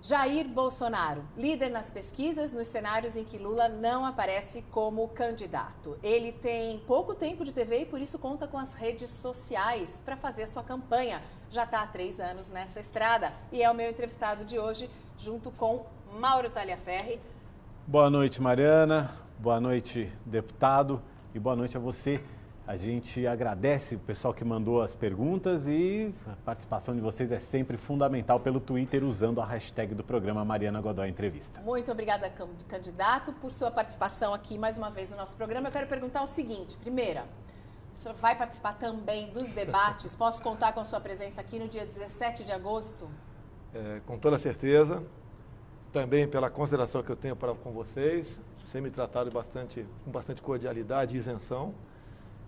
Jair Bolsonaro, líder nas pesquisas nos cenários em que Lula não aparece como candidato. Ele tem pouco tempo de TV e por isso conta com as redes sociais para fazer a sua campanha. Já está há 3 anos nessa estrada e é o meu entrevistado de hoje, junto com Mauro Taliaferri. Boa noite, Mariana. Boa noite, deputado. E boa noite a você. A gente agradece o pessoal que mandou as perguntas e a participação de vocês é sempre fundamental pelo Twitter usando a hashtag do programa Mariana Godoy Entrevista. Muito obrigada, candidato, por sua participação aqui mais uma vez no nosso programa. Eu quero perguntar o seguinte, primeira, o senhor vai participar também dos debates? Posso contar com a sua presença aqui no dia 17 de agosto? Com toda certeza, também pela consideração que eu tenho com vocês, você me tratado com bastante cordialidade e isenção.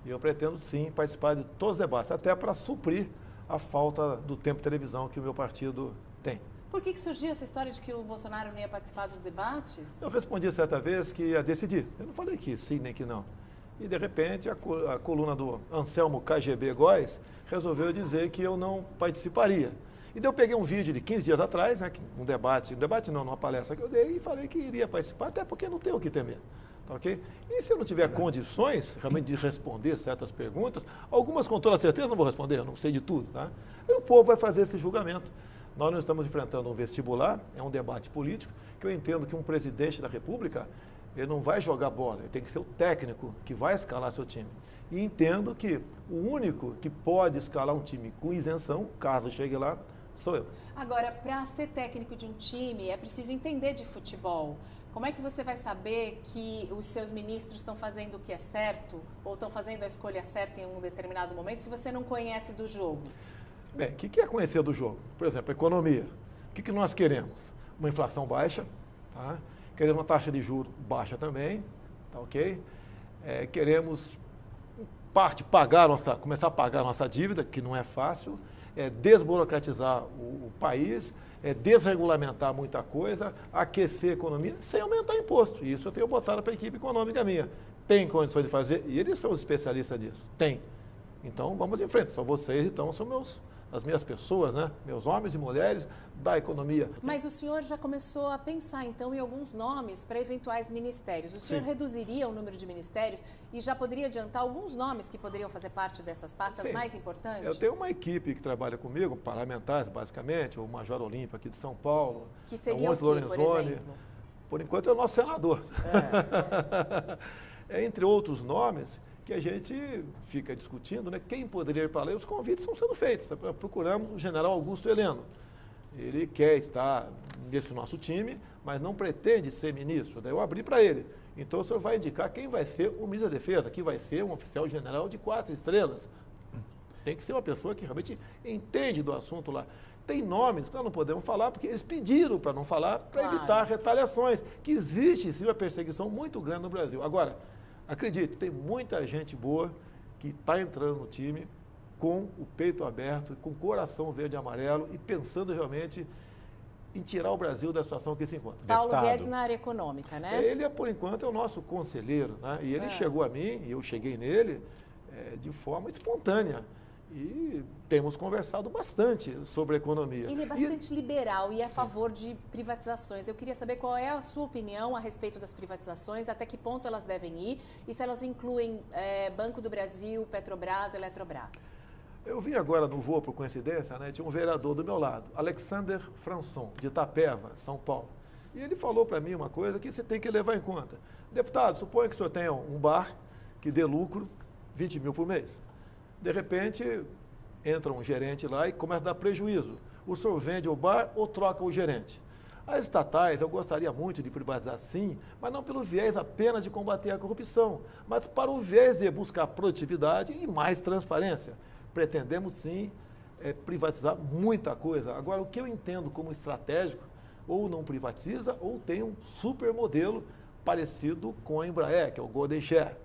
E eu pretendo, sim, participar de todos os debates, até para suprir a falta do tempo de televisão que o meu partido tem. Por que surgiu essa história de que o Bolsonaro não ia participar dos debates? Eu respondi certa vez que ia decidir. Eu não falei que sim nem que não. E, de repente, a coluna do Anselmo KGB Góes resolveu dizer que eu não participaria. E daí eu peguei um vídeo de 15 dias atrás, né, numa palestra que eu dei, e falei que iria participar, até porque não tenho o que temer. Okay? E se eu não tiver condições realmente de responder certas perguntas, algumas com toda certeza não vou responder, eu não sei de tudo, tá? E o povo vai fazer esse julgamento. Nós não estamos enfrentando um vestibular, é um debate político, que eu entendo que um presidente da República, ele não vai jogar bola, ele tem que ser o técnico que vai escalar seu time. E entendo que o único que pode escalar um time com isenção, caso chegue lá, sou eu. Agora, para ser técnico de um time, é preciso entender de futebol. Como é que você vai saber que os seus ministros estão fazendo o que é certo ou estão fazendo a escolha certa em um determinado momento se você não conhece do jogo? Bem, o que é conhecer do jogo? Por exemplo, economia. O que nós queremos? Uma inflação baixa, tá? Queremos uma taxa de juros baixa também, tá ok? Queremos, em parte, começar a pagar a nossa dívida, que não é fácil, desburocratizar o país, desregulamentar muita coisa, aquecer a economia, sem aumentar imposto. Isso eu tenho botado para a equipe econômica minha. Tem condições de fazer, e eles são os especialistas disso. Tem. Então, vamos em frente. Só vocês, então, são as minhas pessoas, né? Meus homens e mulheres da economia. Mas o senhor já começou a pensar, então, em alguns nomes para eventuais ministérios. O senhor reduziria o número de ministérios e já poderia adiantar alguns nomes que poderiam fazer parte dessas pastas mais importantes? Eu tenho uma equipe que trabalha comigo, parlamentares, basicamente, o Major Olímpio aqui de São Paulo. Que seria o quê, por exemplo? Por enquanto é o nosso senador. Entre outros nomes que a gente fica discutindo, né? Quem poderia ir para lá? E os convites estão sendo feitos. Procuramos o general Augusto Heleno. Ele quer estar nesse nosso time, mas não pretende ser ministro. Daí eu abri para ele. Então o senhor vai indicar quem vai ser o ministro da Defesa, que vai ser um oficial general de 4 estrelas. Tem que ser uma pessoa que realmente entende do assunto lá. Tem nomes que nós não podemos falar, porque eles pediram para não falar, para evitar retaliações, que existe sim uma perseguição muito grande no Brasil. Agora, acredite, tem muita gente boa que está entrando no time com o peito aberto, com o coração verde e amarelo e pensando realmente em tirar o Brasil da situação que se encontra. Paulo Guedes na área econômica, né? Ele, por enquanto, é o nosso conselheiro, né? E ele chegou a mim, e eu cheguei nele de forma espontânea. E temos conversado bastante sobre a economia. Ele é bastante liberal e é a favor de privatizações. Eu queria saber qual é a sua opinião a respeito das privatizações, até que ponto elas devem ir e se elas incluem Banco do Brasil, Petrobras, Eletrobras. Eu vi agora no voo, por coincidência, né, tinha um vereador do meu lado, Alexander Françon, de Itapeva, São Paulo. E ele falou para mim uma coisa que você tem que levar em conta. Deputado, suponha que o senhor tenha um bar que dê lucro 20 mil por mês. De repente, entra um gerente lá e começa a dar prejuízo. O senhor vende o bar ou troca o gerente? As estatais, eu gostaria muito de privatizar sim, mas não pelo viés apenas de combater a corrupção, mas para o viés de buscar produtividade e mais transparência. Pretendemos sim privatizar muita coisa. Agora, o que eu entendo como estratégico, ou não privatiza, ou tem um super modelo parecido com a Embraer, que é o Golden Share.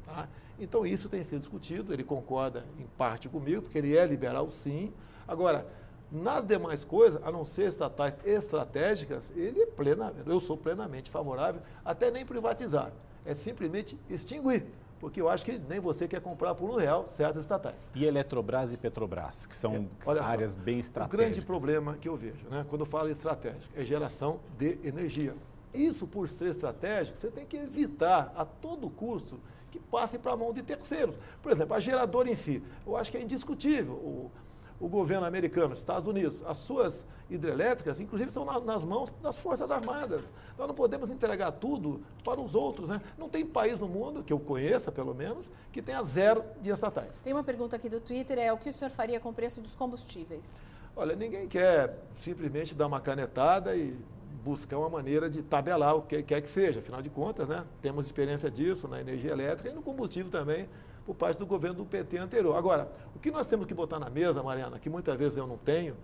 Tá? Então, isso tem sido discutido, ele concorda em parte comigo, porque ele é liberal, sim. Agora, nas demais coisas, a não ser estatais estratégicas, eu sou plenamente favorável, até nem privatizar, é simplesmente extinguir, porque eu acho que nem você quer comprar por R$1 certas estatais. E Eletrobras e Petrobras, que são áreas bem estratégicas. O grande problema que eu vejo, né, quando eu falo em estratégico, é geração de energia. Isso, por ser estratégico, você tem que evitar a todo custo que passe para a mão de terceiros. Por exemplo, a geradora em si, eu acho que é indiscutível. O governo americano, Estados Unidos, as suas hidrelétricas, inclusive, são nas mãos das Forças Armadas. Nós não podemos entregar tudo para os outros, né? Não tem país no mundo, que eu conheça pelo menos, que tenha 0 de estatais. Tem uma pergunta aqui do Twitter, o que o senhor faria com o preço dos combustíveis? Olha, ninguém quer simplesmente dar uma canetada e buscar uma maneira de tabelar o que quer que seja. Afinal de contas, né, temos experiência disso na energia elétrica e no combustível também, por parte do governo do PT anterior. Agora, o que nós temos que botar na mesa, Mariana, que muitas vezes eu não tenho,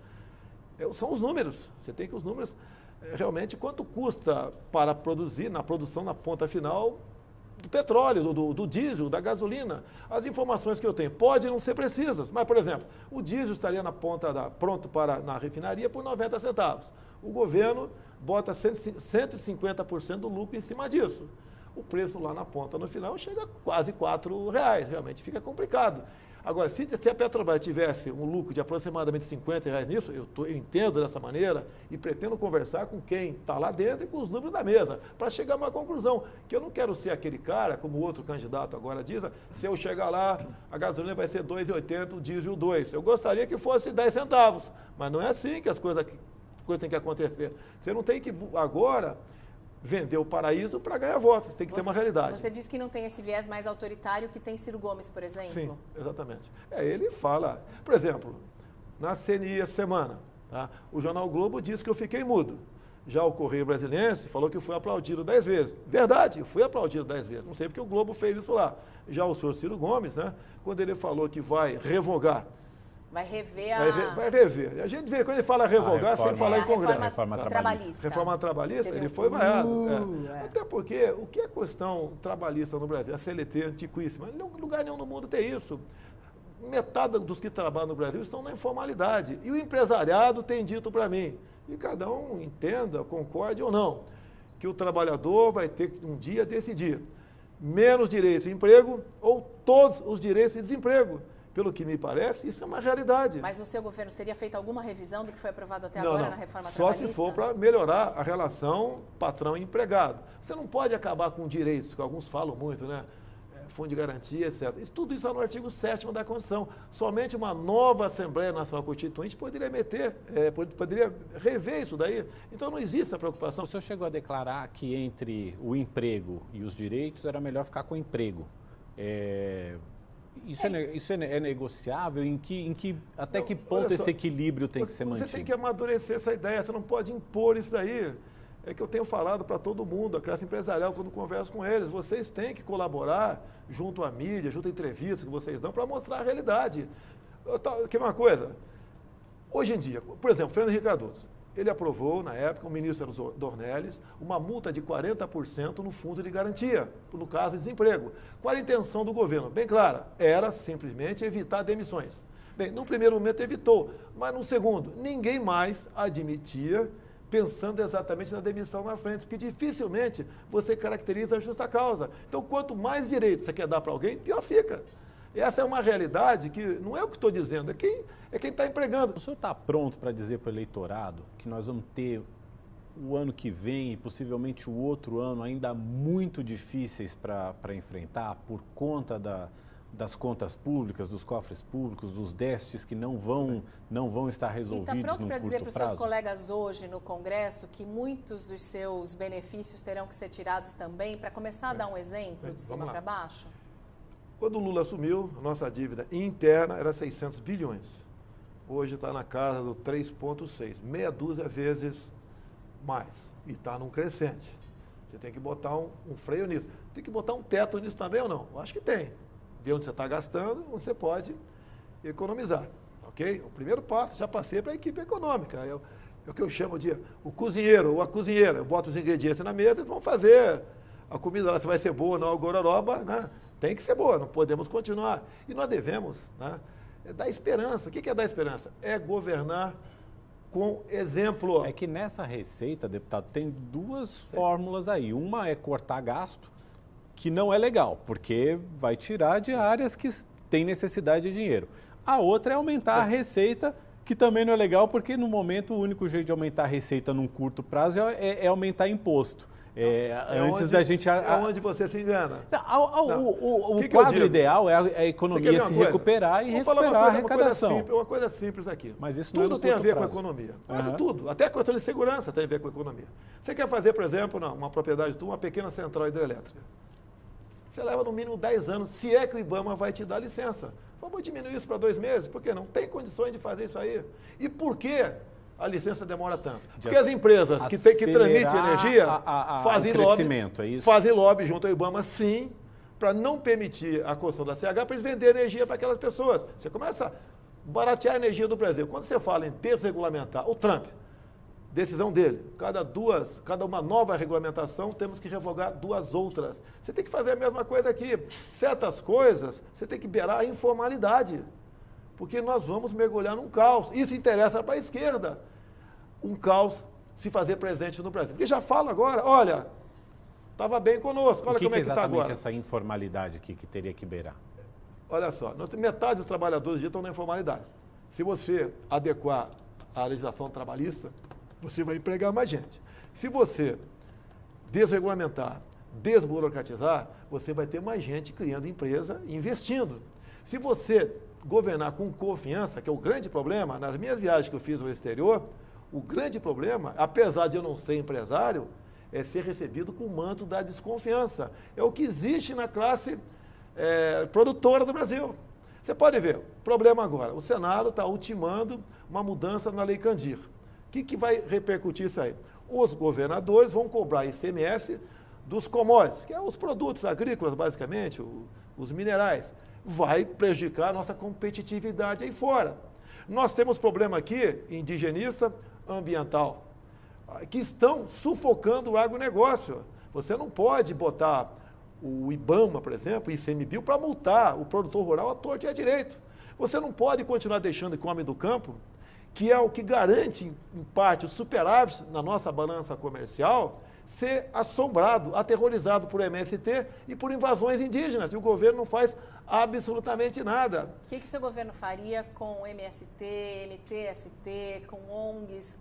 são os números. Você tem que os números, realmente, quanto custa para produzir, na produção, na ponta final, do petróleo, do diesel, da gasolina. As informações que eu tenho podem não ser precisas, mas, por exemplo, o diesel estaria pronto na refinaria por 90 centavos. O governo bota 150% do lucro em cima disso. O preço lá na ponta, no final, chega a quase R$4, realmente fica complicado. Agora, se a Petrobras tivesse um lucro de aproximadamente R$50 nisso, eu entendo dessa maneira e pretendo conversar com quem está lá dentro e com os números da mesa, para chegar a uma conclusão, que eu não quero ser aquele cara, como o outro candidato agora diz, se eu chegar lá, a gasolina vai ser R$2,80, o diesel 2. Eu gostaria que fosse 10 centavos, mas não é assim que as coisas têm que acontecer. Você não tem que agora vender o paraíso para ganhar votos, tem que ter uma realidade. Você diz que não tem esse viés mais autoritário que tem Ciro Gomes, por exemplo? Sim, exatamente. Ele fala, por exemplo, na CNI essa semana, tá, o Jornal Globo disse que eu fiquei mudo. Já o Correio Brasiliense falou que eu fui aplaudido 10 vezes. Verdade, eu fui aplaudido 10 vezes. Não sei porque o Globo fez isso lá. Já o senhor Ciro Gomes, né, quando ele falou que vai revogar, vai rever Vai rever. A gente vê, quando ele fala revogar, sem falar em Congresso. Reforma trabalhista. Reforma trabalhista, ele foi vaiado. Até porque, o que é questão trabalhista no Brasil? A CLT antiquíssima. Em lugar nenhum no mundo tem isso. Metade dos que trabalham no Brasil estão na informalidade. E o empresariado tem dito para mim, e cada um entenda, concorde ou não, que o trabalhador vai ter que um dia decidir menos direito de emprego ou todos os direitos de desemprego. Pelo que me parece, isso é uma realidade. Mas no seu governo seria feita alguma revisão do que foi aprovado até agora na reforma trabalhista? Só se for para melhorar a relação patrão e empregado. Você não pode acabar com direitos, que alguns falam muito, né? Fundo de garantia, etc. Tudo isso está no artigo 7º da Constituição. Somente uma nova Assembleia Nacional Constituinte poderia poderia rever isso daí. Então não existe essa preocupação. O senhor chegou a declarar que entre o emprego e os direitos era melhor ficar com o emprego. Isso é negociável? Até que ponto esse equilíbrio tem que ser mantido? Você tem que amadurecer essa ideia, você não pode impor isso daí. É que eu tenho falado para todo mundo, a classe empresarial, quando converso com eles, vocês têm que colaborar junto à mídia, junto à entrevista que vocês dão, para mostrar a realidade. Quer uma coisa? Hoje em dia, por exemplo, Fernando Henrique Cardoso, ele aprovou, na época, o ministro Dornelles, uma multa de 40% no fundo de garantia, no caso de desemprego. Qual a intenção do governo? Bem clara, era simplesmente evitar demissões. Bem, no primeiro momento evitou, mas no segundo, ninguém mais admitia, pensando exatamente na demissão na frente, porque dificilmente você caracteriza a justa causa. Então, quanto mais direitos você quer dar para alguém, pior fica. Essa é uma realidade que não é o que estou dizendo, é quem está empregando. O senhor está pronto para dizer para o eleitorado que nós vamos ter o ano que vem e possivelmente o outro ano ainda muito difíceis para enfrentar por conta das contas públicas, dos cofres públicos, dos déficits que não vão estar resolvidos no curto prazo? E está pronto para dizer para os seus colegas hoje no Congresso que muitos dos seus benefícios terão que ser tirados também, para começar a dar um exemplo de cima para baixo? Quando o Lula assumiu, a nossa dívida interna era 600 bilhões. Hoje está na casa do 3,6, meia dúzia vezes mais. E está num crescente. Você tem que botar um freio nisso. Tem que botar um teto nisso também ou não? Eu acho que tem. Ver onde você está gastando, onde você pode economizar. Ok? O primeiro passo, já passei para a equipe econômica. É o que eu chamo de o cozinheiro ou a cozinheira. Eu boto os ingredientes na mesa e eles vão fazer a comida lá, se vai ser boa ou não, a gororoba, né? Tem que ser boa, não podemos continuar. E nós devemos, né, dar esperança. O que é dar esperança? É governar com exemplo. É que nessa receita, deputado, tem duas fórmulas aí. Uma é cortar gasto que não é legal, porque vai tirar de áreas que têm necessidade de dinheiro. A outra é aumentar a receita, que também não é legal, porque no momento o único jeito de aumentar a receita num curto prazo é aumentar imposto. Antes da gente... É onde você se engana. O quadro ideal é a economia se recuperar e recuperar a arrecadação. Uma coisa simples aqui. Mas isso tudo tem a ver com a economia. Quase tudo. Até a questão de segurança tem a ver com a economia. Você quer fazer, por exemplo, uma propriedade tua, uma pequena central hidrelétrica. Você leva no mínimo 10 anos, se é que o IBAMA vai te dar licença. Vamos diminuir isso para 2 meses? Por que não? Tem condições de fazer isso aí. E por que a licença demora tanto? Porque as empresas que tramitem energia fazem lobby junto ao IBAMA, sim, para não permitir a construção da CH, para eles venderem energia para aquelas pessoas. Você começa a baratear a energia do Brasil. Quando você fala em desregulamentar, o Trump, decisão dele, cada uma nova regulamentação, temos que revogar 2 outras. Você tem que fazer a mesma coisa aqui. Certas coisas, você tem que beirar a informalidade, porque nós vamos mergulhar num caos. Isso interessa para a esquerda, um caos se fazer presente no Brasil. Porque já fala agora, olha, estava bem conosco, olha como é que está agora. O que é exatamente essa informalidade aqui que teria que beirar? Olha só, metade dos trabalhadores já estão na informalidade. Se você adequar a legislação trabalhista, você vai empregar mais gente. Se você desregulamentar, desburocratizar, você vai ter mais gente criando empresa e investindo. Se você governar com confiança, que é o grande problema, nas minhas viagens que eu fiz ao exterior, o grande problema, apesar de eu não ser empresário, é ser recebido com o manto da desconfiança. É o que existe na classe produtora do Brasil. Você pode ver, problema agora, o Senado está ultimando uma mudança na Lei Candir. O que vai repercutir isso aí? Os governadores vão cobrar ICMS dos commodities, que é os produtos agrícolas, basicamente, os minerais. Vai prejudicar a nossa competitividade aí fora. Nós temos problema aqui, indigenista, ambiental, que estão sufocando o agronegócio. Você não pode botar o IBAMA, por exemplo, o ICMBio, para multar o produtor rural à torta e à direito. Você não pode continuar deixando que o homem do campo, que é o que garante, em parte, o superávit na nossa balança comercial, ser assombrado, aterrorizado por MST e por invasões indígenas. E o governo não faz absolutamente nada. O que o seu governo faria com MST, MTST, com ONGs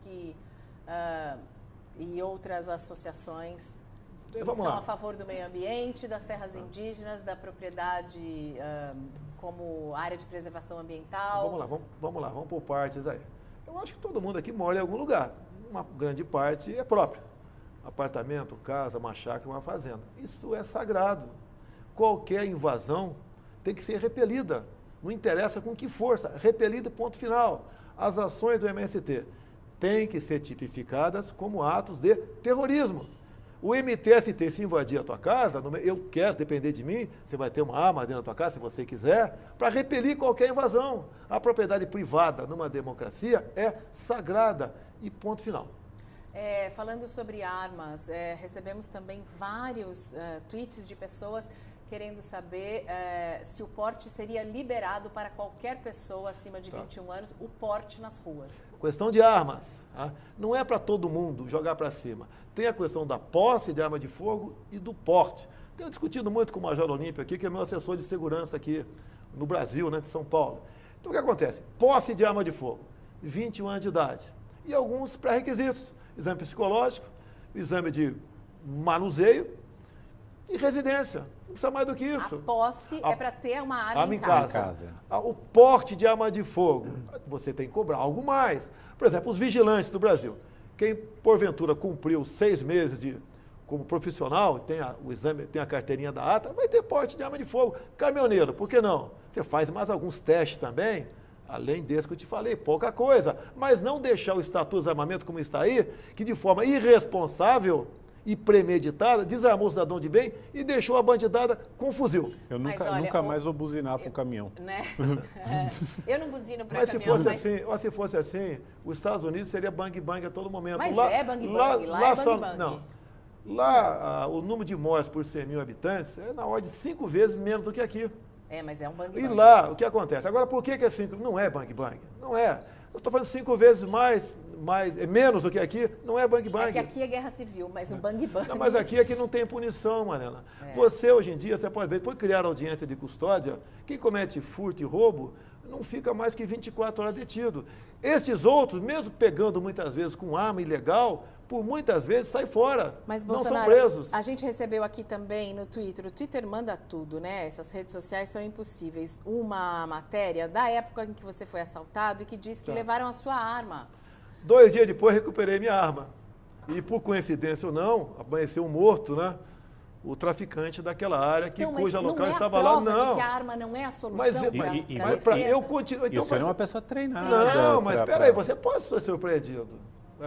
e outras associações que são a favor do meio ambiente, das terras indígenas, da propriedade como área de preservação ambiental? Vamos lá, vamos por partes aí. Eu acho que todo mundo aqui mora em algum lugar. Uma grande parte é própria. Apartamento, casa, uma chácara, uma fazenda. Isso é sagrado. Qualquer invasão tem que ser repelida. Não interessa com que força. Repelida, ponto final. As ações do MST têm que ser tipificadas como atos de terrorismo. O MTST, se invadir a tua casa, eu quero, depender de mim, você vai ter uma arma dentro da tua casa, se você quiser, para repelir qualquer invasão. A propriedade privada numa democracia é sagrada e ponto final. Falando sobre armas, recebemos também vários tweets de pessoas querendo saber se o porte seria liberado para qualquer pessoa acima de 21 anos, o porte nas ruas. Questão de armas. Não é para todo mundo jogar para cima. Tem a questão da posse de arma de fogo e do porte. Tenho discutido muito com o Major Olímpio aqui, que é meu assessor de segurança aqui no Brasil, de São Paulo. Então o que acontece? Posse de arma de fogo, 21 anos de idade. E alguns pré-requisitos. Exame psicológico, exame de manuseio e residência. Não precisa mais do que isso. A posse é para ter uma arma em casa. O porte de arma de fogo, você tem que cobrar algo mais. Por exemplo, os vigilantes do Brasil. Quem, porventura, cumpriu 6 meses como profissional, o exame, tem a carteirinha da ATA, vai ter porte de arma de fogo. Caminhoneiro, por que não? Você faz mais alguns testes também, além desse que eu te falei, pouca coisa. Mas não deixar o Estatuto de Armamento como está aí, que de forma irresponsável e premeditada, desarmou o cidadão de bem e deixou a bandidada com fuzil. Eu nunca mais vou buzinar para o caminhão. Né? Eu não buzino para caminhão, se fosse assim, os Estados Unidos seria bang-bang a todo momento. Mas lá é bang-bang, lá é bang-bang. Não. Lá, o número de mortes por 100 mil habitantes é na ordem de 5 vezes menos do que aqui. Mas é um bang-bang. E lá, o que acontece? Agora, por que é 5? Não é bang-bang. Não é. Eu estou fazendo 5 vezes menos do que aqui, não é bang bang. É que aqui é guerra civil, mas o bang bang... Não, mas aqui não tem punição, Mariana. Você, hoje em dia, você pode ver, depois de criar audiência de custódia, quem comete furto e roubo não fica mais que 24 horas detido. Estes outros, mesmo pegando muitas vezes com arma ilegal, por muitas vezes sai fora, mas, não Bolsonaro, são presos. A gente recebeu aqui também no Twitter, o Twitter manda tudo, né? Essas redes sociais são impossíveis. Uma matéria da época em que você foi assaltado e que diz que levaram a sua arma. 2 dias depois recuperei minha arma. E por coincidência ou não, amanheceu morto, né? O traficante daquela área cuja local estava lá. Não, de que a arma não é a solução eu continuo. Então, você é uma pessoa treinada. Não, mas espera aí, você pode ser surpreendido.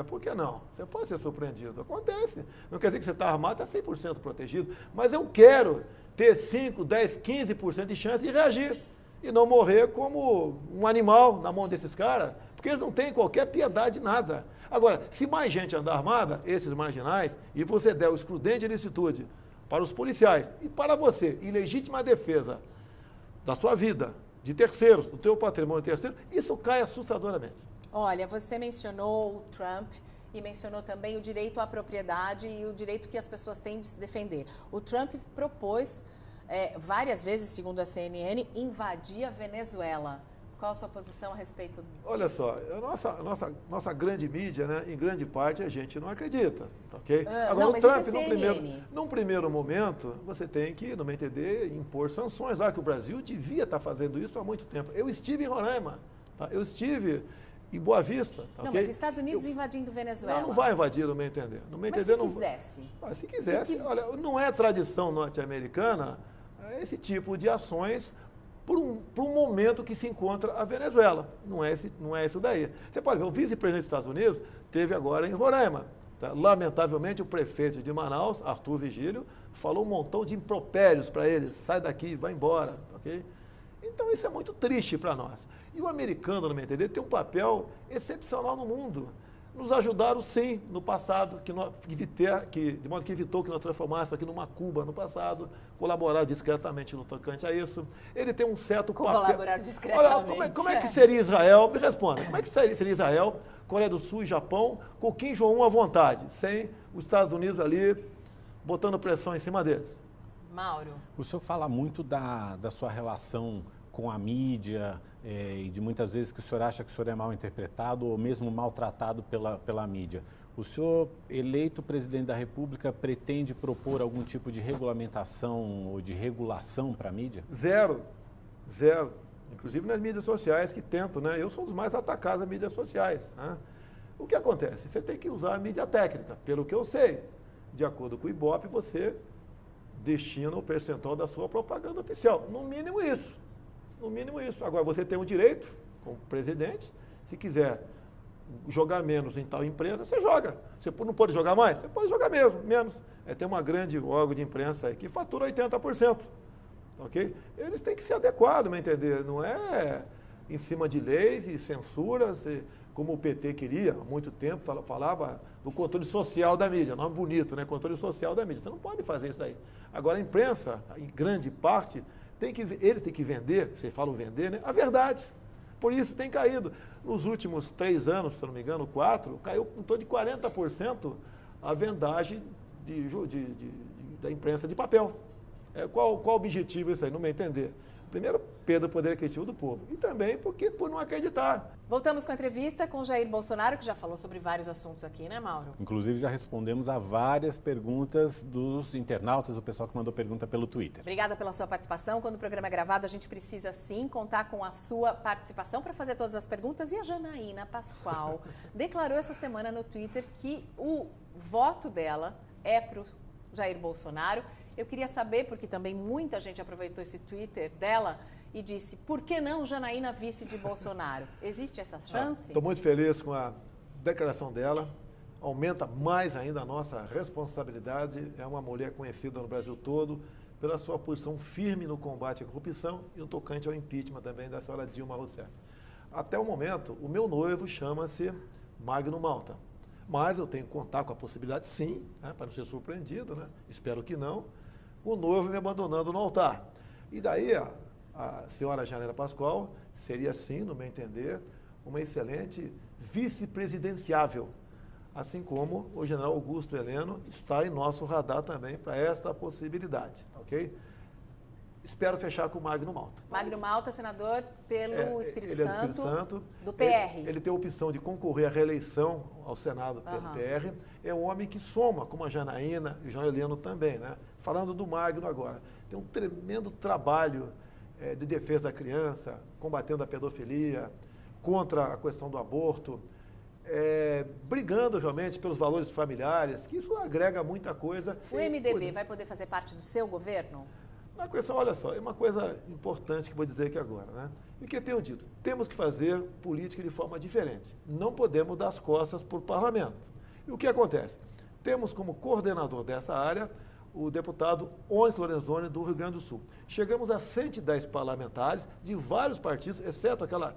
Por que não? Você pode ser surpreendido. Acontece. Não quer dizer que você está armado, está 100% protegido. Mas eu quero ter 5, 10, 15% de chance de reagir. E não morrer como um animal na mão desses caras. Porque eles não têm qualquer piedade, nada. Agora, se mais gente andar armada, esses marginais, e você der o excludente de ilicitude para os policiais e para você, em legítima defesa da sua vida, de terceiros, do teu patrimônio de terceiros, isso cai assustadoramente. Olha, você mencionou o Trump e mencionou também o direito à propriedade e o direito que as pessoas têm de se defender. O Trump propôs várias vezes, segundo a CNN, invadir a Venezuela. Qual a sua posição a respeito disso? Olha só, a nossa grande mídia, né, em grande parte, a gente não acredita, ok? Agora, não, o Trump, é num primeiro momento, você tem que, no meu entender, impor sanções. Que o Brasil devia estar fazendo isso há muito tempo. Eu estive em Roraima, tá? Eu estive em Boa Vista. Tá, não, okay? mas Estados Unidos invadindo Venezuela. Não vai invadir, no meu entender. Mas se quisesse? Se quisesse, olha, não é tradição norte-americana esse tipo de ações por um momento que se encontra a Venezuela. Não é isso daí. Você pode ver, o vice-presidente dos Estados Unidos teve agora em Roraima. Tá? Lamentavelmente, o prefeito de Manaus, Arthur Vigílio, falou um montão de impropérios para ele. Sai daqui, vai embora. Okay? Então, isso é muito triste para nós. E o americano, no meu entender, tem um papel excepcional no mundo. Nos ajudaram, sim, no passado, de modo que evitou que nós transformássemos aqui numa Cuba no passado, colaborar discretamente no tocante a isso. Ele tem um certo papel... Colaborar discretamente. Olha, como é que seria Israel? Me responda. Como é que seria Israel, Coreia do Sul e Japão, com Kim Jong-un à vontade, sem os Estados Unidos ali botando pressão em cima deles? Mauro. O senhor fala muito da sua relação com a mídia e de muitas vezes que o senhor acha que o senhor é mal interpretado ou mesmo maltratado pela mídia. O senhor, eleito presidente da República, pretende propor algum tipo de regulamentação ou de regulação para a mídia? Zero. Inclusive nas mídias sociais que tentam, né? Eu sou um dos mais atacados nas mídias sociais. Né? O que acontece? Você tem que usar a mídia técnica, pelo que eu sei. De acordo com o Ibope, você destina o percentual da sua propaganda oficial. No mínimo isso. No mínimo isso. Agora, você tem o direito, como presidente, se quiser jogar menos em tal empresa, você joga. Você não pode jogar mais? Você pode jogar menos. Tem uma grande órgão de imprensa aí que fatura 80%. Ok? Eles têm que se adequar, no meu entender. Não é em cima de leis e censuras, como o PT queria há muito tempo, falava do controle social da mídia. Nome bonito, né? Controle social da mídia. Você não pode fazer isso aí. Agora, a imprensa, em grande parte, eles têm que vender, vocês falam vender, né? A verdade. Por isso tem caído. Nos últimos 3 anos, se eu não me engano, 4, caiu em torno de 40% a vendagem da imprensa de papel. Qual o objetivo disso aí? No meu entender. Primeiro, perda do poder aquisitivo do povo. E também por não acreditar. Voltamos com a entrevista com Jair Bolsonaro, que já falou sobre vários assuntos aqui, né, Mauro? Inclusive, já respondemos a várias perguntas dos internautas, o pessoal que mandou pergunta pelo Twitter. Obrigada pela sua participação. Quando o programa é gravado, a gente precisa, sim, contar com a sua participação para fazer todas as perguntas. E a Janaína Pascoal declarou essa semana no Twitter que o voto dela é para o Jair Bolsonaro. Eu queria saber, porque também muita gente aproveitou esse Twitter dela e disse, por que não Janaína vice de Bolsonaro? Existe essa chance? Estou muito feliz com a declaração dela. Aumenta mais ainda a nossa responsabilidade. É uma mulher conhecida no Brasil todo pela sua posição firme no combate à corrupção e no tocante ao impeachment também da senhora Dilma Rousseff. Até o momento, o meu noivo chama-se Magno Malta. Mas eu tenho que contar com a possibilidade, sim, né, para não ser surpreendido, né? Espero que não, o noivo me abandonando no altar. E daí a senhora Janaína Pascoal seria, sim, no meu entender, uma excelente vice-presidenciável, assim como o general Augusto Heleno está em nosso radar também para esta possibilidade, ok? Espero fechar com o Magno Malta. Magno Malta, senador pelo Espírito ele é do Santo, Espírito Santo, do PR. Ele tem a opção de concorrer à reeleição ao Senado pelo PR. É um homem que soma, como a Janaína e o João Heleno também, né? Falando do Magno agora, tem um tremendo trabalho de defesa da criança, combatendo a pedofilia, contra a questão do aborto, brigando realmente pelos valores familiares, que isso agrega muita coisa. O MDB vai poder fazer parte do seu governo? Na questão, olha só, é uma coisa importante que vou dizer aqui agora, né? E que eu tenho dito, temos que fazer política de forma diferente. Não podemos dar as costas para o parlamento. E o que acontece? Temos como coordenador dessa área o deputado Onyx Lorenzoni, do Rio Grande do Sul. Chegamos a 110 parlamentares de vários partidos, exceto aquela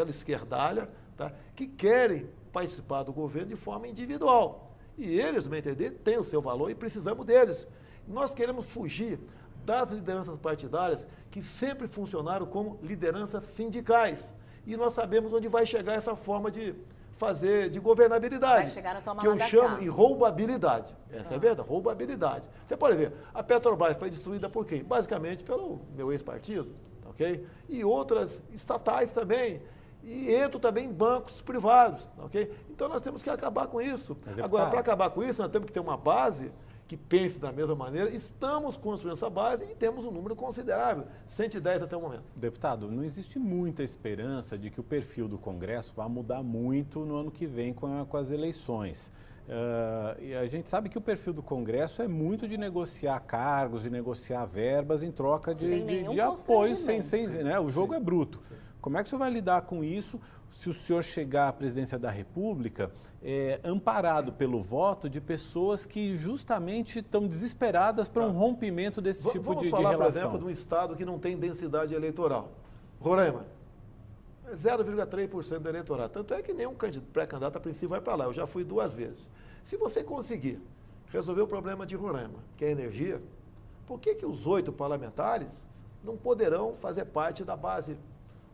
esquerdalha, tá? Que querem participar do governo de forma individual. E eles, no meu entender, têm o seu valor e precisamos deles. Nós queremos fugir das lideranças partidárias que sempre funcionaram como lideranças sindicais. E nós sabemos onde vai chegar essa forma de fazer, de governabilidade. Vai chegar no toma que eu chamo de roubabilidade. Essa é verdade, roubabilidade. Você pode ver, a Petrobras foi destruída por quem? Basicamente pelo meu ex-partido, ok? E outras estatais também. E entram também em bancos privados, ok? Então nós temos que acabar com isso. Agora, para acabar com isso, nós temos que ter uma base que pense da mesma maneira. Estamos construindo essa base e temos um número considerável, 110 até o momento. Deputado, não existe muita esperança de que o perfil do Congresso vá mudar muito no ano que vem com as eleições. E a gente sabe que o perfil do Congresso é muito de negociar cargos, de negociar verbas em troca de apoio, né? O jogo é bruto. Como é que o senhor vai lidar com isso se o senhor chegar à presidência da República amparado pelo voto de pessoas que justamente estão desesperadas para um rompimento desse tipo de relação? Vamos falar, por exemplo, de um estado que não tem densidade eleitoral. Roraima. 0,3% do eleitorado. Tanto é que nenhum pré-candidato a princípio vai para lá. Eu já fui 2 vezes. Se você conseguir resolver o problema de Roraima, que é a energia, por que os 8 parlamentares não poderão fazer parte da base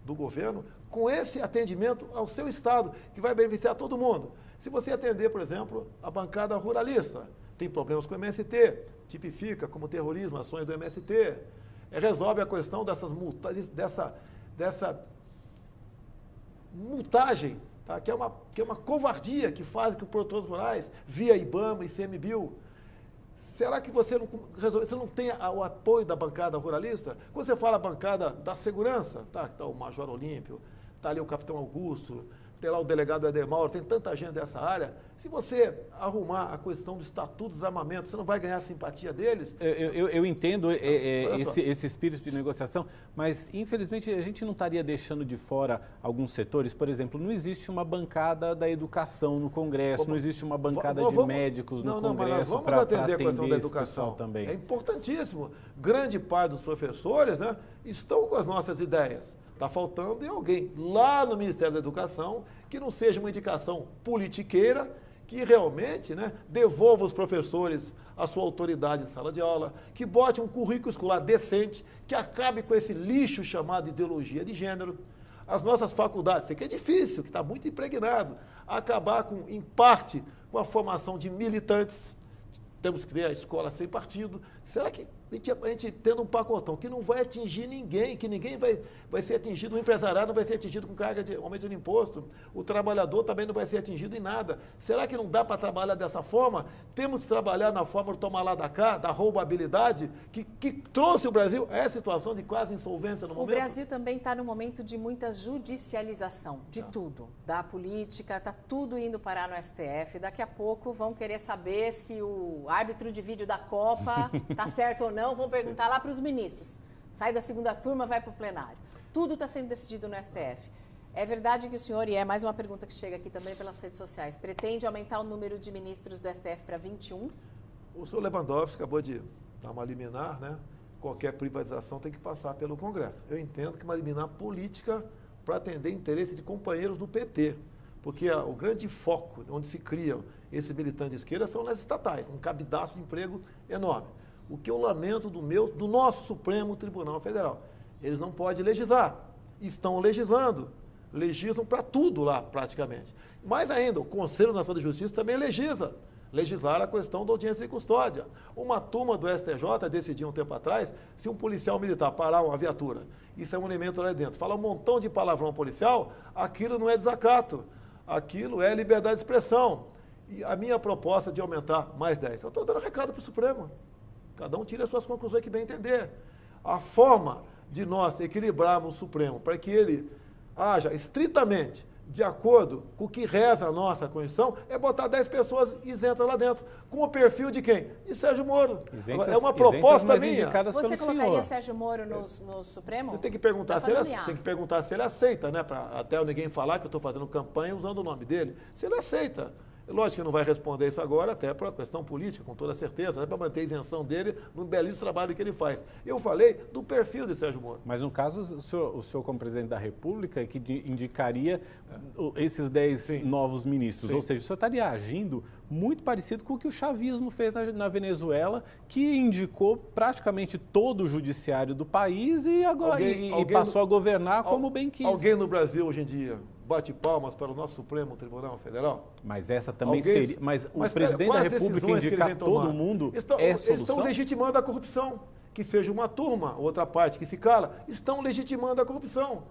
do governo com esse atendimento ao seu estado, que vai beneficiar todo mundo? Se você atender, por exemplo, a bancada ruralista, tem problemas com o MST, tipifica como terrorismo ações do MST, resolve a questão dessas multas, dessa multagem, tá? que é uma covardia que fazem com produtores rurais, via IBAMA e ICMBio. Será que você não tem o apoio da bancada ruralista? Quando você fala bancada da segurança, tá o Major Olímpio, está ali o Capitão Augusto, tem lá o delegado Éder Mauro, tem tanta gente dessa área. Se você arrumar a questão do Estatuto do Desarmamento, você não vai ganhar a simpatia deles? Eu entendo esse espírito de negociação, mas infelizmente a gente não estaria deixando de fora alguns setores. Por exemplo, não existe uma bancada da educação no Congresso, não existe uma bancada de médicos no Congresso para atender a questão da educação também. É importantíssimo. Grande parte dos professores, né, estão com as nossas ideias. Está faltando alguém lá no Ministério da Educação que não seja uma indicação politiqueira, que realmente, né, devolva os professores a sua autoridade em sala de aula, que bote um currículo escolar decente, que acabe com esse lixo chamado ideologia de gênero. As nossas faculdades, isso aqui é difícil, que está muito impregnado, acabar com, em parte, com a formação de militantes. Temos que ter a escola sem partido. Será que a gente tendo um pacotão que não vai atingir ninguém, que ninguém vai ser atingido, o empresariado não vai ser atingido com carga de aumento de imposto, o trabalhador também não vai ser atingido em nada. Será que não dá para trabalhar dessa forma? Temos que trabalhar na forma do tomar lá da cá, da roubabilidade, que trouxe o Brasil a essa situação de quase insolvência no momento? O Brasil também está num momento de muita judicialização de tudo, da política, está tudo indo parar no STF. Daqui a pouco vão querer saber se o árbitro de vídeo da Copa está certo ou não. Vão perguntar lá para os ministros. Sai da segunda turma, vai para o plenário. Tudo está sendo decidido no STF. É verdade que o senhor, e é mais uma pergunta que chega aqui também pelas redes sociais, pretende aumentar o número de ministros do STF para 21? O senhor Lewandowski acabou de dar uma liminar, né? Qualquer privatização tem que passar pelo Congresso. Eu entendo que uma liminar política para atender interesse de companheiros do PT. Porque o grande foco onde se criam esses militantes de esquerda são nas estatais, um cabidaço de emprego enorme. O que eu lamento do nosso Supremo Tribunal Federal. Eles não podem legislar. Estão legislando legislam para tudo lá, praticamente. Mais ainda, o Conselho Nacional de Justiça também legislar a questão da audiência de custódia. Uma turma do STJ decidiu um tempo atrás, se um policial militar parar uma viatura, isso é um elemento lá dentro, fala um montão de palavrão policial, aquilo não é desacato, aquilo é liberdade de expressão. E a minha proposta de aumentar mais 10, eu estou dando recado para o Supremo. Cada um tira as suas conclusões que bem entender. A forma de nós equilibrarmos o Supremo para que ele haja estritamente de acordo com o que reza a nossa Constituição, é botar 10 pessoas isentas lá dentro. Com o perfil de quem? De Sérgio Moro. É uma proposta minha. Você colocaria Sérgio Moro no Supremo? Tem que perguntar se ele aceita, né? Para até ninguém falar que eu estou fazendo campanha usando o nome dele. Se ele aceita. Lógico que não vai responder isso agora, até por uma questão política, com toda certeza, né, para manter a isenção dele no belíssimo trabalho que ele faz. Eu falei do perfil de Sérgio Moro. Mas no caso, o senhor como presidente da República, é que indicaria esses 10 novos ministros. Sim. Ou seja, o senhor estaria agindo muito parecido com o que o chavismo fez na Venezuela, que indicou praticamente todo o judiciário do país e agora passou a governar como bem quis. Alguém no Brasil hoje em dia bate palmas para o nosso Supremo Tribunal Federal? Mas essa também seria... Mas o presidente da República indicar todo mundo é solução? Eles estão legitimando a corrupção. Que seja uma turma, outra parte que se cala, estão legitimando a corrupção.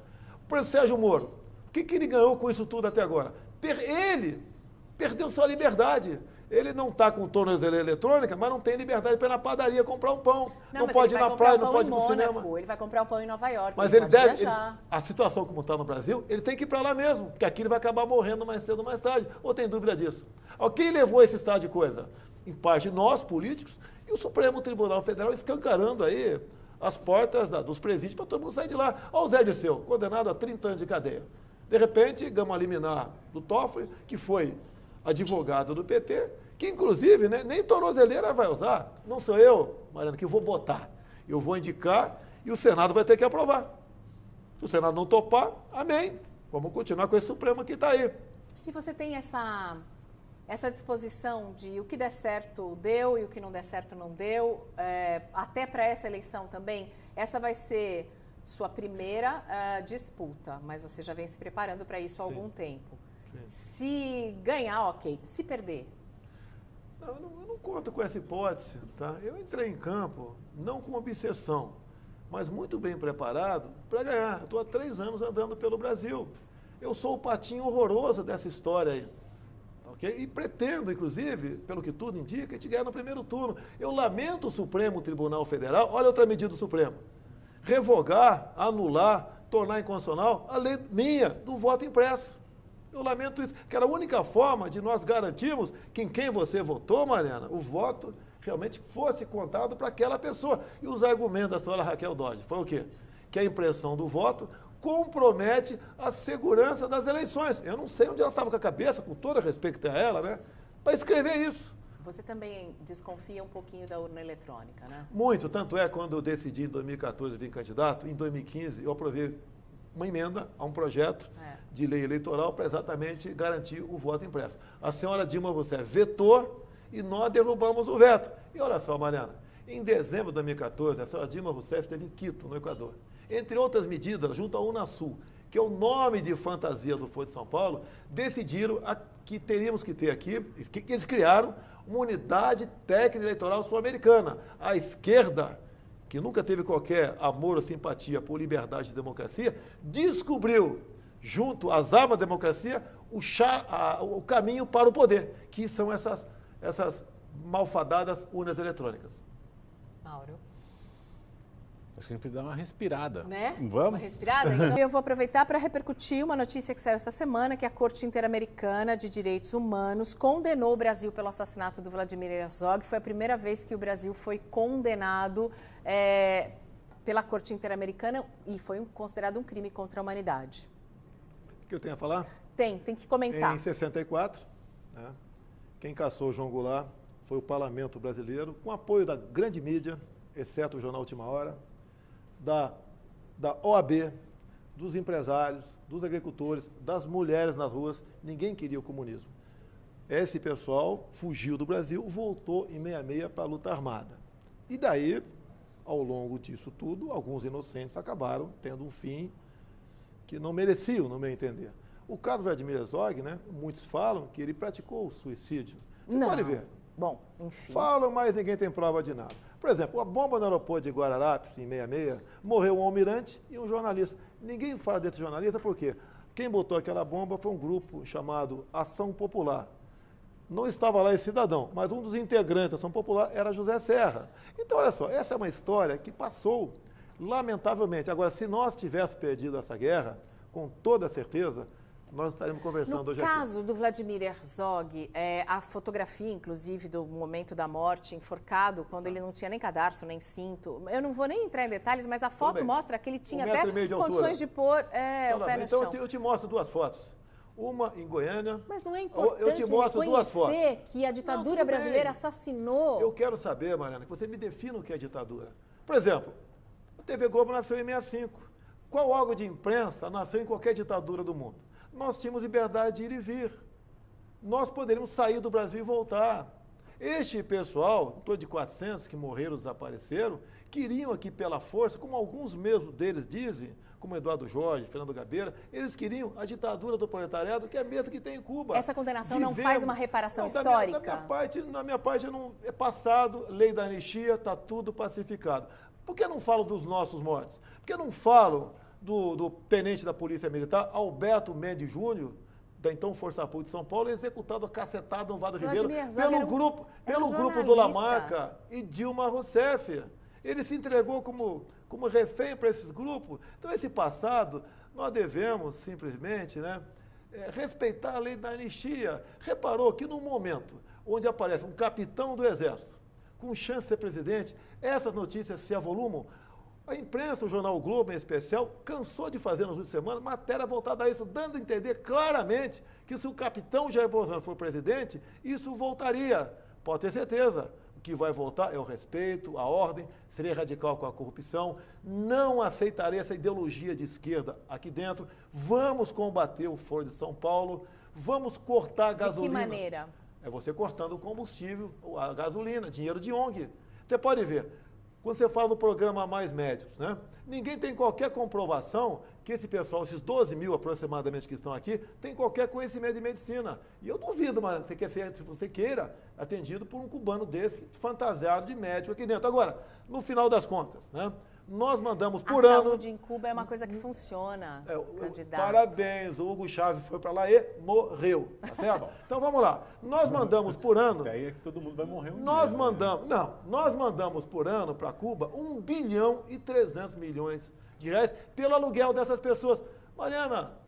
Por exemplo, Sérgio Moro, o que ele ganhou com isso tudo até agora? Ele perdeu sua liberdade. Ele não está com tornozeleira eletrônica, mas não tem liberdade para ir na padaria comprar um pão. Não pode ir na praia, não pode ir para o cinema. Ele vai comprar o pão em Nova York. Mas ele deve. A situação como está no Brasil, ele tem que ir para lá mesmo, porque aqui ele vai acabar morrendo mais cedo ou mais tarde. Ou tem dúvida disso? Quem levou a esse estado de coisa? Em parte nós, políticos, e o Supremo Tribunal Federal escancarando aí as portas dos presídios para todo mundo sair de lá. Olha o Zé Dirceu, condenado a 30 anos de cadeia. De repente, gama liminar do Toffoli, que foi advogado do PT, que inclusive nem tornozeleira vai usar. Não sou eu, Mariana, que vou botar. Eu vou indicar e o Senado vai ter que aprovar. Se o Senado não topar, amém. Vamos continuar com esse Supremo que está aí. E você tem essa disposição de o que der certo deu e o que não der certo não deu, até para essa eleição também? Essa vai ser sua primeira disputa, mas você já vem se preparando para isso há algum tempo. Sim. Se ganhar, ok. Se perder? Eu não conto com essa hipótese, tá? Eu entrei em campo, não com obsessão, mas muito bem preparado para ganhar. Eu estou há 3 anos andando pelo Brasil. Eu sou o patinho horroroso dessa história aí. Okay? E pretendo, inclusive, pelo que tudo indica, a gente ganhar no primeiro turno. Eu lamento o Supremo Tribunal Federal, olha outra medida do Supremo, revogar, anular, tornar inconstitucional a lei minha do voto impresso. Eu lamento isso, que era a única forma de nós garantirmos que em quem você votou, Mariana, o voto realmente fosse contado para aquela pessoa. E os argumentos da senhora Raquel Dodge foi o quê? Que a impressão do voto compromete a segurança das eleições. Eu não sei onde ela estava com a cabeça, com todo respeito a ela, né? Para escrever isso. Você também desconfia um pouquinho da urna eletrônica, né? Muito, tanto é quando eu decidi em 2014 vir candidato, em 2015 eu aprovei uma emenda a um projeto de lei eleitoral para exatamente garantir o voto impresso. A senhora Dilma Rousseff vetou e nós derrubamos o veto. E olha só, Mariana, em dezembro de 2014, a senhora Dilma Rousseff esteve em Quito, no Equador. Entre outras medidas, junto à Unasul, que é o nome de fantasia do Foro de São Paulo, decidiram que teríamos que ter aqui, que eles criaram uma unidade técnica eleitoral sul-americana. A esquerda, que nunca teve qualquer amor ou simpatia por liberdade e democracia, descobriu, junto às armas da democracia, o caminho para o poder, que são essas malfadadas urnas eletrônicas. Mauro. Acho que a gente precisa dar uma respirada. Né? Vamos? Uma respirada? Então, eu vou aproveitar para repercutir uma notícia que saiu esta semana, que a Corte Interamericana de Direitos Humanos condenou o Brasil pelo assassinato do Vladimir Herzog. Foi a primeira vez que o Brasil foi condenado pela Corte Interamericana e foi considerado um crime contra a humanidade. O que eu tenho a falar? Tem que comentar. Em 64, quem caçou João Goulart foi o Parlamento Brasileiro, com apoio da grande mídia, exceto o Jornal Última Hora, da OAB, dos empresários, dos agricultores, das mulheres nas ruas. Ninguém queria o comunismo. Esse pessoal fugiu do Brasil, voltou em 66 para a luta armada. E daí, ao longo disso tudo, alguns inocentes acabaram tendo um fim que não mereciam, no meu entender. O caso do Vladimir Herzog, né, muitos falam que ele praticou o suicídio. Você pode ver. Bom, enfim. Falam, mas ninguém tem prova de nada. Por exemplo, a bomba no aeroporto de Guararapes, em 66, morreu um almirante e um jornalista. Ninguém fala desse jornalista por quê? Quem botou aquela bomba foi um grupo chamado Ação Popular. Não estava lá esse cidadão, mas um dos integrantes da Ação Popular era José Serra. Então, olha só, essa é uma história que passou, lamentavelmente. Agora, se nós tivéssemos perdido essa guerra, com toda certeza, nós estaremos conversando hoje aqui. No caso do Vladimir Herzog, a fotografia, inclusive, do momento da morte, enforcado, quando ele não tinha nem cadarço, nem cinto. Eu não vou nem entrar em detalhes, mas a foto mostra que ele tinha até condições de pôr o pé no chão. Então, eu te mostro duas fotos. Uma em Goiânia. Mas não é importante reconhecer que a ditadura brasileira assassinou. Eu quero saber, Mariana, que você me defina o que é ditadura. Por exemplo, a TV Globo nasceu em 65. Qual órgão de imprensa nasceu em qualquer ditadura do mundo? Nós tínhamos liberdade de ir e vir. Nós poderíamos sair do Brasil e voltar. Este pessoal, em torno de 400 que morreram, desapareceram, queriam aqui pela força, como alguns mesmo deles dizem, como Eduardo Jorge, Fernando Gabeira, eles queriam a ditadura do proletariado, que é a mesma que tem em Cuba. Essa condenação não faz uma reparação histórica? Na minha parte não, é passado, lei da anistia, está tudo pacificado. Por que não falo dos nossos mortos? Por que não falo do tenente da Polícia Militar, Alberto Mendes Júnior, da então Força Pública de São Paulo, executado a cacetada no Vado Ribeiro pelo grupo do Lamarca e Dilma Rousseff. Ele se entregou como refém para esses grupos. Então, esse passado, nós devemos simplesmente, né, respeitar a lei da anistia. Reparou que no momento onde aparece um capitão do Exército com chance de ser presidente, essas notícias se avolumam. A imprensa, o jornal o Globo em especial, cansou de fazer nas últimas semanas matéria voltada a isso, dando a entender claramente que se o capitão Jair Bolsonaro for presidente, isso voltaria. Pode ter certeza. O que vai voltar é o respeito, a ordem, seria radical com a corrupção, não aceitarei essa ideologia de esquerda aqui dentro, vamos combater o Foro de São Paulo, vamos cortar a gasolina. De que maneira? É você cortando o combustível, a gasolina, dinheiro de ONG. Você pode ver. Quando você fala no programa Mais Médicos, né? Ninguém tem qualquer comprovação que esse pessoal, esses 12 mil aproximadamente que estão aqui, tem qualquer conhecimento de medicina. E eu duvido, mas se você queira, atendido por um cubano desse, fantasiado de médico aqui dentro. Agora, no final das contas, né? Nós mandamos por ano... A saúde em Cuba é uma coisa que funciona, candidato. Parabéns, o Hugo Chávez foi para lá e morreu, tá certo? Então vamos lá, nós mandamos por ano... Daí é que todo mundo vai morrer nós mandamos por ano para Cuba 1 bilhão e 300 milhões de reais pelo aluguel dessas pessoas. Mariana,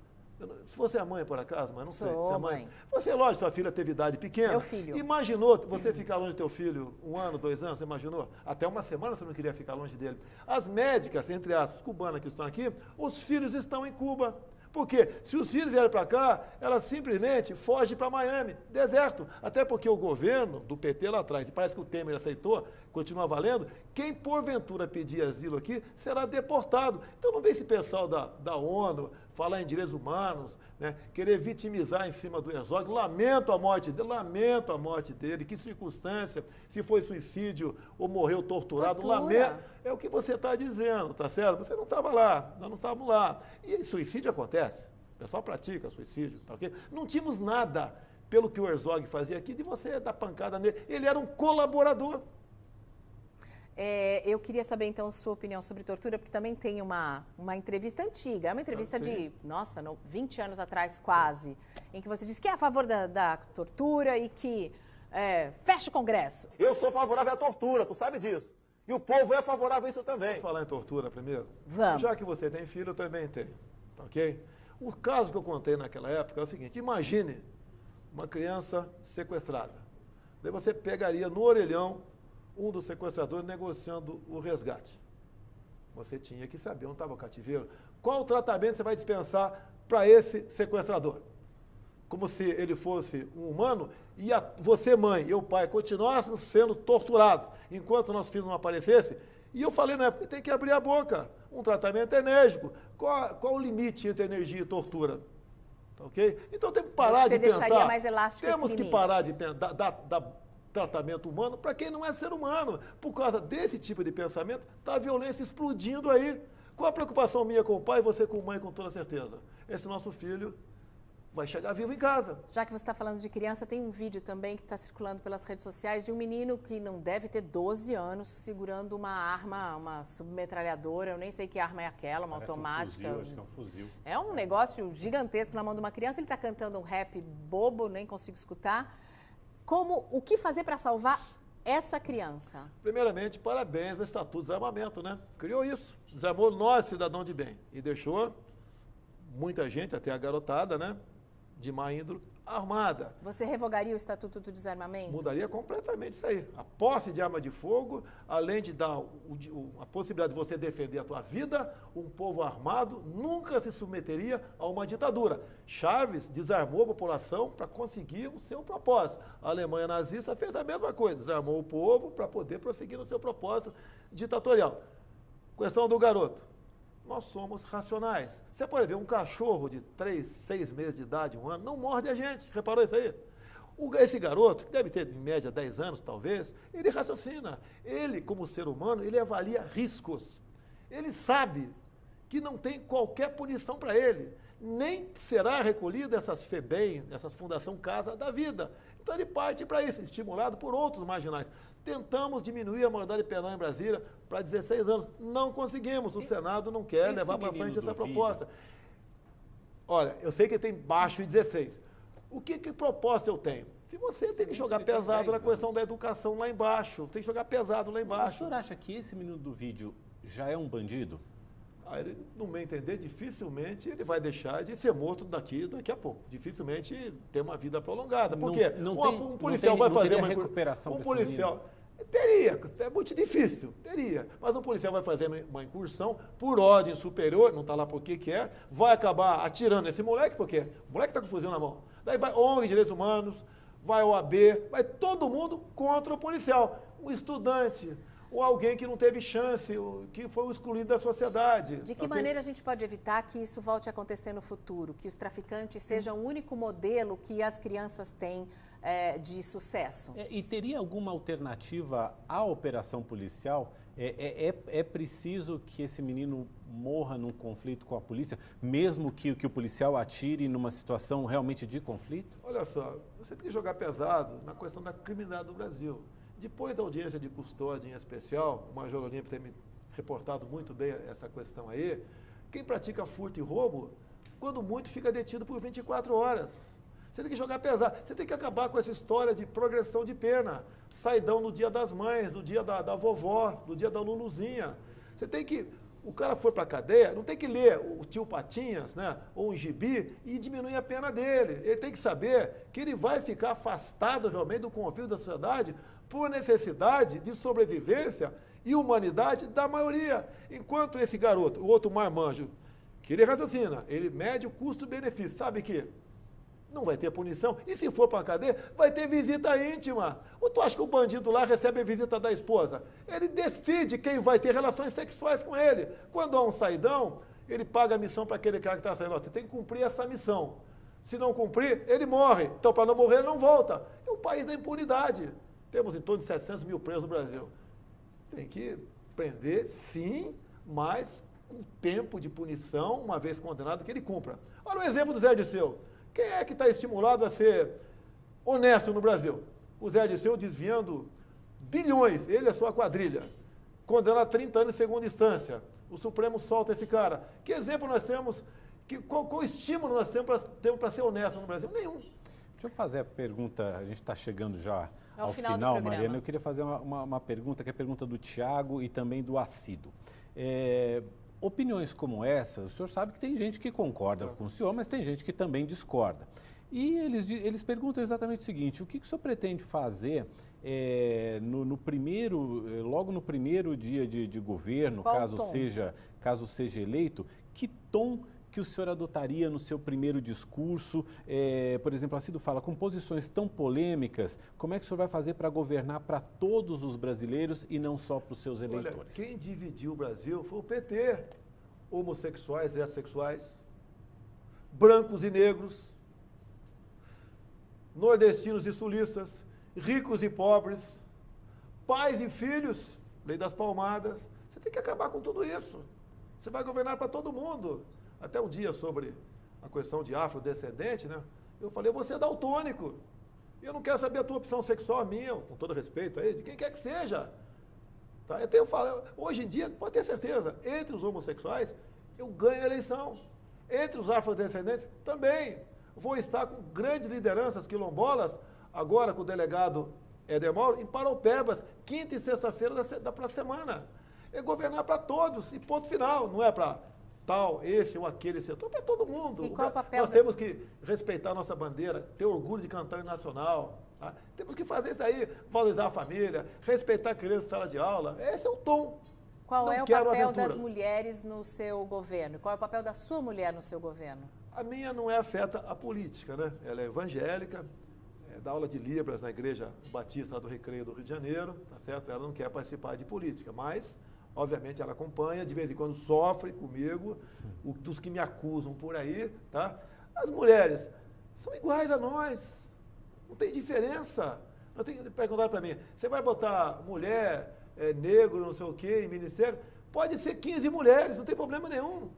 se você é mãe por acaso, mas não sei se é mãe. Você, lógico, sua filha teve idade pequena. Meu filho. Imaginou você ficar longe do teu filho 1 ano, 2 anos, você imaginou? Até uma semana você não queria ficar longe dele. As médicas, entre aspas, cubanas que estão aqui, os filhos estão em Cuba. Por quê? Se os filhos vierem para cá, elas simplesmente fogem para Miami, deserto. Até porque o governo do PT lá atrás, e parece que o Temer aceitou, continua valendo, quem porventura pedir asilo aqui será deportado. Então não vem esse pessoal da ONU falar em direitos humanos, né, querer vitimizar em cima do Herzog. Lamento a morte dele, que circunstância, se foi suicídio ou morreu torturado, lamento. É o que você está dizendo, tá certo? Você não estava lá, nós não estávamos lá. E suicídio acontece, o pessoal pratica suicídio, tá ok? Não tínhamos nada, pelo que o Herzog fazia aqui, de você dar pancada nele. Ele era um colaborador. Eu queria saber, então, sua opinião sobre tortura, porque também tem uma entrevista antiga, é uma entrevista de, 20 anos atrás, quase, em que você disse que é a favor da tortura e que fecha o Congresso. Eu sou favorável à tortura, tu sabe disso. E o povo é favorável a isso também. Vamos falar em tortura primeiro? Vamos. Já que você tem filho, eu também tenho, tá ok? O caso que eu contei naquela época é o seguinte, imagine uma criança sequestrada. Daí você pegaria no orelhão um dos sequestradores negociando o resgate. Você tinha que saber onde estava o cativeiro. Qual o tratamento você vai dispensar para esse sequestrador? Como se ele fosse um humano e você, mãe, e o pai continuássemos sendo torturados enquanto nosso filho não aparecesse. E eu falei na época, tem que abrir a boca. Um tratamento enérgico. Qual o limite entre energia e tortura? Tá, ok? Então temos que parar de pensar. Você deixaria mais elástico esse limite. Temos que parar de dar tratamento humano para quem não é ser humano. Por causa desse tipo de pensamento, está a violência explodindo aí. Qual a preocupação minha com o pai e você com a mãe, com toda certeza? Esse nosso filho vai chegar vivo em casa. Já que você está falando de criança, tem um vídeo também que está circulando pelas redes sociais de um menino que não deve ter 12 anos segurando uma arma, uma submetralhadora, eu nem sei que arma é aquela, uma Parece automática. Um fuzil, acho que é um fuzil. É um negócio gigantesco na mão de uma criança, ele está cantando um rap bobo, nem consigo escutar. O que fazer para salvar essa criança? Primeiramente, parabéns ao Estatuto de Desarmamento, né? Criou isso, desarmou nós, cidadão de bem, e deixou muita gente, até a garotada, né? De má índole, armada. Você revogaria o Estatuto do Desarmamento? Mudaria completamente isso aí. A posse de arma de fogo, além de dar a possibilidade de você defender a tua vida, um povo armado nunca se submeteria a uma ditadura. Chaves desarmou a população para conseguir o seu propósito. A Alemanha nazista fez a mesma coisa, desarmou o povo para poder prosseguir no seu propósito ditatorial. Questão do garoto. Nós somos racionais. Você pode ver um cachorro de 3, 6 meses de idade, 1 ano, não morde a gente. Reparou isso aí? Esse garoto, que deve ter em média 10 anos talvez, ele raciocina. Ele, como ser humano, ele avalia riscos. Ele sabe que não tem qualquer punição para ele. Nem será recolhido essas FEBEM, essas Fundação Casa da Vida. Então ele parte para isso, estimulado por outros marginais. Tentamos diminuir a maioridade penal em Brasília para 16 anos. Não conseguimos. O Senado não quer levar para frente essa proposta. Olha, eu sei que tem baixo e 16. Que proposta eu tenho? Se você tem que jogar pesado na questão da educação lá embaixo, tem que jogar pesado lá embaixo. O senhor acha que esse menino do vídeo já é um bandido? Ele, no meu entender, dificilmente ele vai deixar de ser morto daqui a pouco. Dificilmente ter uma vida prolongada. Por quê? Um policial vai fazer uma recuperação. Um policial teria, é muito difícil, teria. Mas um policial vai fazer uma incursão por ordem superior, não está lá por que é, vai acabar atirando nesse moleque, porque o moleque está com o fuzil na mão. Daí vai ONG de Direitos Humanos, vai OAB, vai todo mundo contra o policial. Um estudante, ou alguém que não teve chance, que foi excluído da sociedade. De que maneira a gente pode evitar que isso volte a acontecer no futuro? Que os traficantes sejam o único modelo que as crianças têm de sucesso? E teria alguma alternativa à operação policial? É preciso que esse menino morra num conflito com a polícia, mesmo que o policial atire numa situação realmente de conflito? Olha só, você tem que jogar pesado na questão da criminalidade do Brasil. Depois da audiência de custódia em especial, o Major Olímpio tem me reportado muito bem essa questão aí, quem pratica furto e roubo, quando muito, fica detido por 24 horas. Você tem que jogar pesado, você tem que acabar com essa história de progressão de pena, saidão no dia das mães, no dia da vovó, no dia da Luluzinha. Você tem que, o cara for para a cadeia, não tem que ler o Tio Patinhas, né, ou um gibi e diminuir a pena dele. Ele tem que saber que ele vai ficar afastado realmente do convívio da sociedade por necessidade de sobrevivência e humanidade da maioria. Enquanto esse garoto, o outro marmanjo, que ele raciocina, ele mede o custo-benefício, sabe que não vai ter punição, e se for para a cadeia, vai ter visita íntima. Ou tu acha que o bandido lá recebe a visita da esposa? Ele decide quem vai ter relações sexuais com ele. Quando há um saidão, ele paga a missão para aquele cara que está saindo. Você tem que cumprir essa missão. Se não cumprir, ele morre. Então, para não morrer, ele não volta. É o país da impunidade. Temos em torno de 700 mil presos no Brasil. Tem que prender, sim, mas com tempo de punição, uma vez condenado, que ele cumpra. Olha o exemplo do Zé Dirceu. Quem é que está estimulado a ser honesto no Brasil? O Zé Dirceu desviando bilhões, ele e a sua quadrilha. Condenado a 30 anos em segunda instância. O Supremo solta esse cara. Que exemplo nós temos, qual estímulo nós temos para ser honesto no Brasil? Nenhum. Deixa eu fazer a pergunta, a gente está chegando já ao final Mariana. Eu queria fazer uma pergunta, que é a pergunta do Tiago e também do Acido. Opiniões como essas, o senhor sabe que tem gente que concorda com o senhor, mas tem gente que também discorda. E eles perguntam exatamente o seguinte: o que o senhor pretende fazer logo no primeiro dia de governo, caso seja eleito, que tom que o senhor adotaria no seu primeiro discurso? Por exemplo, Acido fala, com posições tão polêmicas, como é que o senhor vai fazer para governar para todos os brasileiros e não só para os seus eleitores? Olha, quem dividiu o Brasil foi o PT. Homossexuais, heterossexuais, brancos e negros, nordestinos e sulistas, ricos e pobres, pais e filhos, lei das palmadas. Você tem que acabar com tudo isso. Você vai governar para todo mundo. Até um dia sobre a questão de afrodescendente, né? Eu falei, você é daltônico. Eu não quero saber a tua opção sexual, a minha, com todo respeito aí, de quem quer que seja. Tá? Eu falo, hoje em dia, pode ter certeza, entre os homossexuais, eu ganho a eleição. Entre os afrodescendentes, também. Vou estar com grandes lideranças quilombolas, agora com o delegado Éder Mauro, em Paraupebas, quinta e sexta-feira da próxima semana. É governar para todos, e ponto final. Não é para tal, esse ou aquele setor, para todo mundo. E qual o papel Nós temos que respeitar a nossa bandeira, ter orgulho de cantar o nacional. Tá? Temos que fazer isso aí, valorizar a família, respeitar a criança em sala de aula. Esse é o tom. Qual Não é o quero papel aventura. das mulheres no seu governo? Qual é o papel da sua mulher no seu governo? A minha não é afeta a política, né? Ela é evangélica, dá aula de Libras na Igreja Batista lá do Recreio do Rio de Janeiro, tá certo? Ela não quer participar de política, mas, obviamente, ela acompanha, de vez em quando sofre comigo, dos que me acusam por aí, tá? As mulheres são iguais a nós, não tem diferença. Não tem que perguntar para mim, você vai botar mulher, negro, não sei o quê, em ministério? Pode ser 15 mulheres, não tem problema nenhum.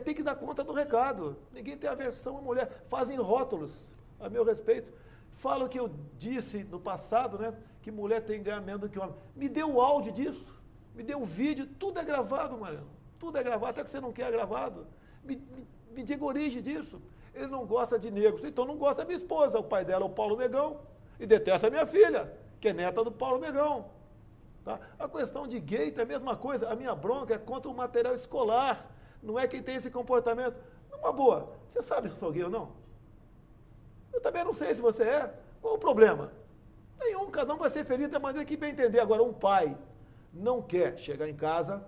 Tem que dar conta do recado. Ninguém tem aversão à mulher. Fazem rótulos, a meu respeito. Falam que eu disse no passado, né, que mulher tem que ganhar menos do que homem. Me deu o áudio disso, me deu o vídeo, tudo é gravado, Mariano. Tudo é gravado, até que você não quer gravado. Me diga a origem disso. Ele não gosta de negros, então não gosta da minha esposa. O pai dela é o Paulo Negão e detesta a minha filha, que é neta do Paulo Negão. Tá? A questão de gay é a mesma coisa. A minha bronca é contra o material escolar. Não é quem tem esse comportamento. Numa boa, você sabe se eu sou gay ou não? Eu também não sei se você é. Qual o problema? Nenhum, cada um vai ser feliz da maneira que bem entender. Agora, um pai não quer chegar em casa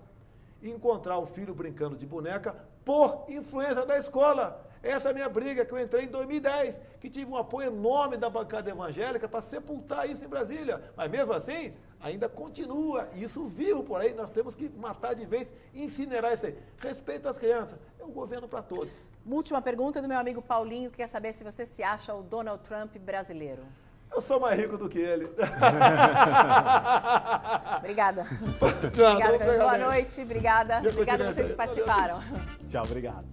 e encontrar o filho brincando de boneca por influência da escola. Essa é a minha briga, que eu entrei em 2010, que tive um apoio enorme da bancada evangélica para sepultar isso em Brasília. Mas mesmo assim, ainda continua, isso vivo por aí, nós temos que matar de vez e incinerar isso aí. Respeito às crianças, é um governo para todos. Última pergunta do meu amigo Paulinho, que quer saber se você se acha o Donald Trump brasileiro. Eu sou mais rico do que ele. Obrigada. Não, Obrigada. não, Boa noite, obrigada. Obrigada a vocês que participaram. Tchau, obrigado.